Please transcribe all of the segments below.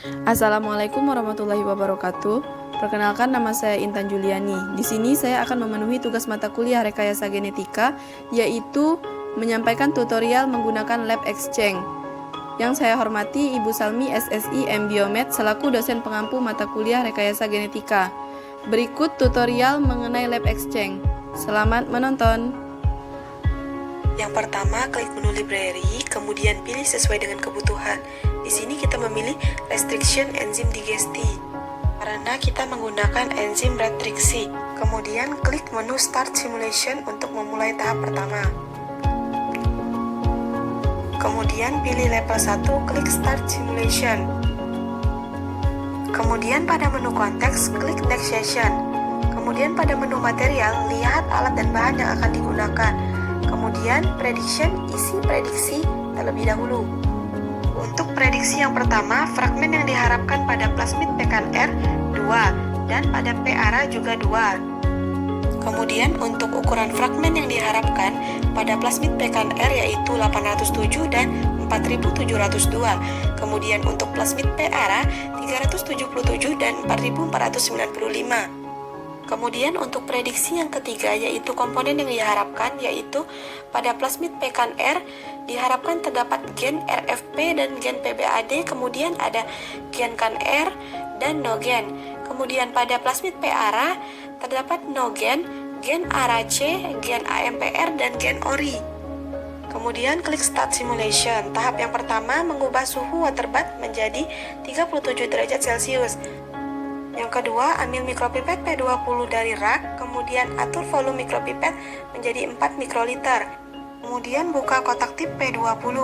Assalamualaikum warahmatullahi wabarakatuh. Perkenalkan, nama saya Intan Juliani. Di sini saya akan memenuhi tugas mata kuliah Rekayasa Genetika, yaitu menyampaikan tutorial menggunakan Lab Exchange. Yang saya hormati Ibu Salmi SSI M Biomed selaku dosen pengampu mata kuliah Rekayasa Genetika. Berikut tutorial mengenai Lab Exchange. Selamat menonton. Yang pertama, klik menu library, kemudian pilih sesuai dengan kebutuhan. Di sini kita memilih restriction enzim digesti karena kita menggunakan enzim retriksi. Kemudian klik menu start simulation untuk memulai tahap pertama. Kemudian pilih level 1, klik start simulation. Kemudian pada menu konteks, klik next session. Kemudian pada menu material, lihat alat dan bahan yang akan digunakan. Kemudian prediction, isi prediksi terlebih dahulu. Untuk prediksi yang pertama, fragmen yang diharapkan pada plasmid PKR 2 dan pada PARA juga 2. Kemudian untuk ukuran fragmen yang diharapkan pada plasmid PKR yaitu 807 dan 4702. Kemudian untuk plasmid PARA 377 dan 4495. Kemudian untuk prediksi yang ketiga yaitu komponen yang diharapkan yaitu pada plasmid PKR diharapkan terdapat gen RFP dan gen PBAD, kemudian ada gen CAN-R dan no gen. Kemudian pada plasmid PARA terdapat no gen, gen ARAC, gen AMPR dan gen ORI. Kemudian klik start simulation. Tahap yang pertama mengubah suhu water bath menjadi 37 derajat Celcius. Yang kedua, ambil mikropipet P20 dari rak, kemudian atur volume mikropipet menjadi 4 mikroliter. Kemudian buka kotak tip P20.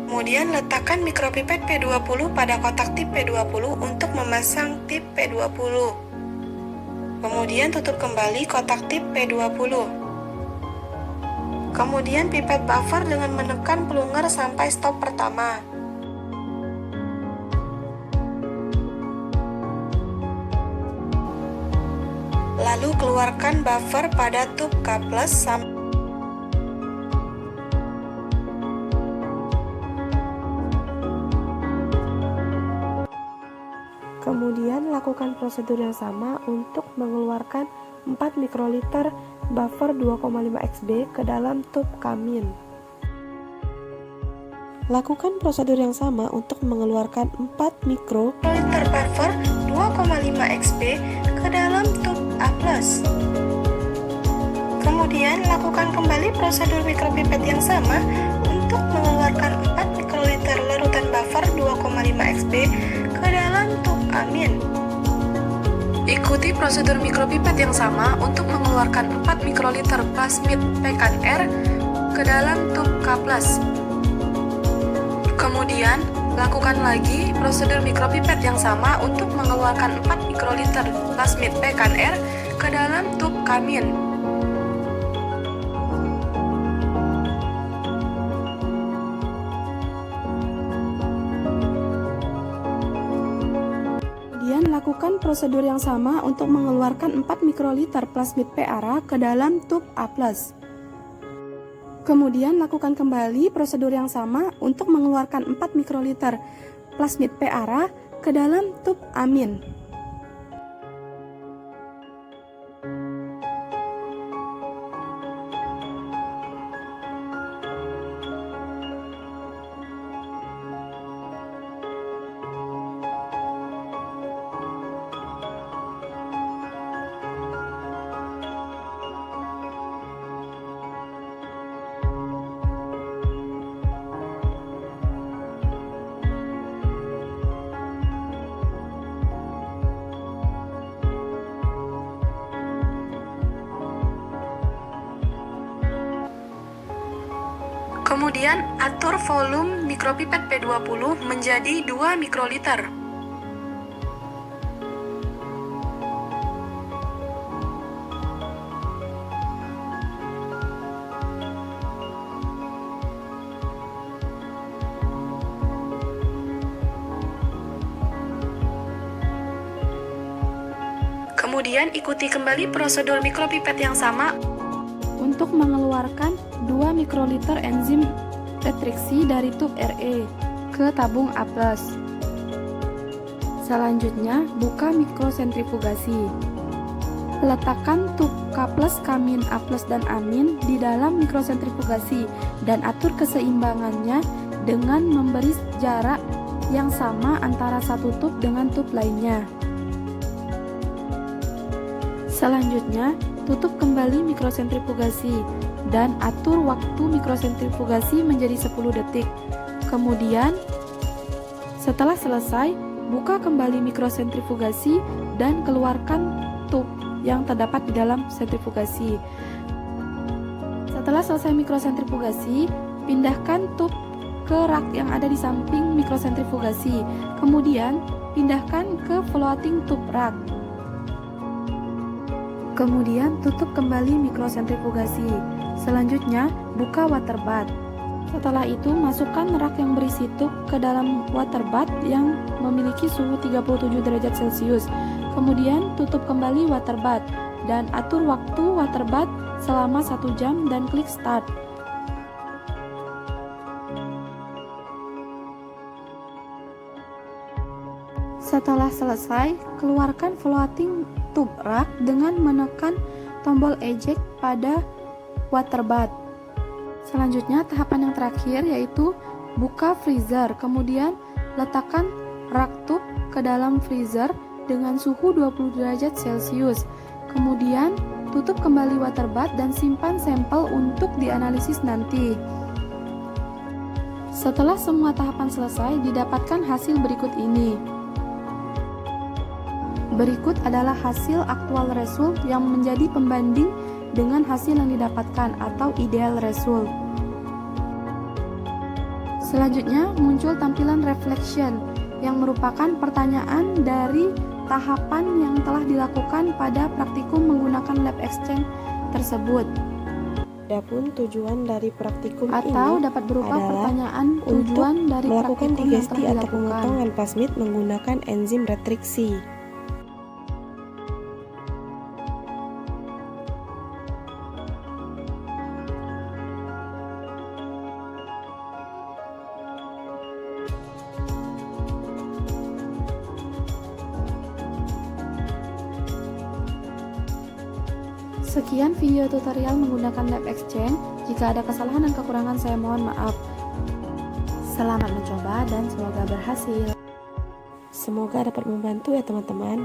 Kemudian letakkan mikropipet P20 pada kotak tip P20 untuk memasang tip P20. Kemudian tutup kembali kotak tip P20. Kemudian pipet buffer dengan menekan plunger sampai stop pertama. Lalu keluarkan buffer pada tube K+ Kemudian lakukan prosedur yang sama untuk mengeluarkan 4 mikroliter buffer 2,5 XB ke dalam tube K-. Lakukan prosedur yang sama untuk mengeluarkan 4 mikroliter buffer 2,5 XB ke dalam tube A+. Kemudian lakukan kembali prosedur mikropipet yang sama untuk mengeluarkan 4 mikroliter larutan buffer 2,5 XB ke dalam tube A-. Ikuti prosedur mikropipet yang sama untuk mengeluarkan 4 mikroliter plasmid PKR ke dalam tube K+. Kemudian lakukan lagi prosedur mikropipet yang sama untuk mengeluarkan 4 mikroliter plasmid PKR ke dalam tube K-. Kemudian lakukan prosedur yang sama untuk mengeluarkan 4 mikroliter plasmid PARA ke dalam tube A+. Kemudian lakukan kembali prosedur yang sama untuk mengeluarkan 4 mikroliter plasmid PARA ke dalam tube A-. Kemudian atur volume mikropipet P20 menjadi 2 mikroliter. Kemudian ikuti kembali prosedur mikropipet yang sama untuk mengeluarkan 2 mikroliter enzim retriksi dari tube RE ke tabung A+. Selanjutnya, buka mikrosentrifugasi. Letakkan tub K+, K-, A+, dan A- di dalam mikrosentrifugasi dan atur keseimbangannya dengan memberi jarak yang sama antara satu tub dengan tub lainnya. Selanjutnya, tutup kembali mikrosentrifugasi dan atur waktu mikrosentrifugasi menjadi 10 detik. Kemudian, setelah selesai, buka kembali mikrosentrifugasi dan keluarkan tub yang terdapat di dalam sentrifugasi. Setelah selesai mikrosentrifugasi, pindahkan tub ke rak yang ada di samping mikrosentrifugasi. Kemudian, pindahkan ke floating tube rak. Kemudian, tutup kembali mikrosentrifugasi. Selanjutnya, buka water bath. Setelah itu, masukkan rak yang berisi tub ke dalam water bath yang memiliki suhu 37 derajat Celcius. Kemudian, tutup kembali water bath dan atur waktu water bath selama 1 jam dan klik start. Setelah selesai, keluarkan floating tube rak dengan menekan tombol eject pada water bath. Selanjutnya, tahapan yang terakhir yaitu buka freezer. Kemudian, letakkan rak tube ke dalam freezer dengan suhu 20 derajat Celcius. Kemudian, tutup kembali water bath dan simpan sampel untuk dianalisis nanti. Setelah semua tahapan selesai, didapatkan hasil berikut ini. Berikut adalah hasil actual result yang menjadi pembanding dengan hasil yang didapatkan atau ideal result. Selanjutnya, muncul tampilan reflection yang merupakan pertanyaan dari tahapan yang telah dilakukan pada praktikum menggunakan lab exchange tersebut. Adapun tujuan dari praktikum Atau ini dapat berupa adalah pertanyaan untuk tujuan dari melakukan praktikum yang digesti telah atau dilakukan. pemotongan plasmid menggunakan enzim retriksi. Sekian video tutorial menggunakan lab exchange. Jika ada kesalahan dan kekurangan, saya mohon maaf. Selamat mencoba dan semoga berhasil. Semoga dapat membantu ya teman-teman.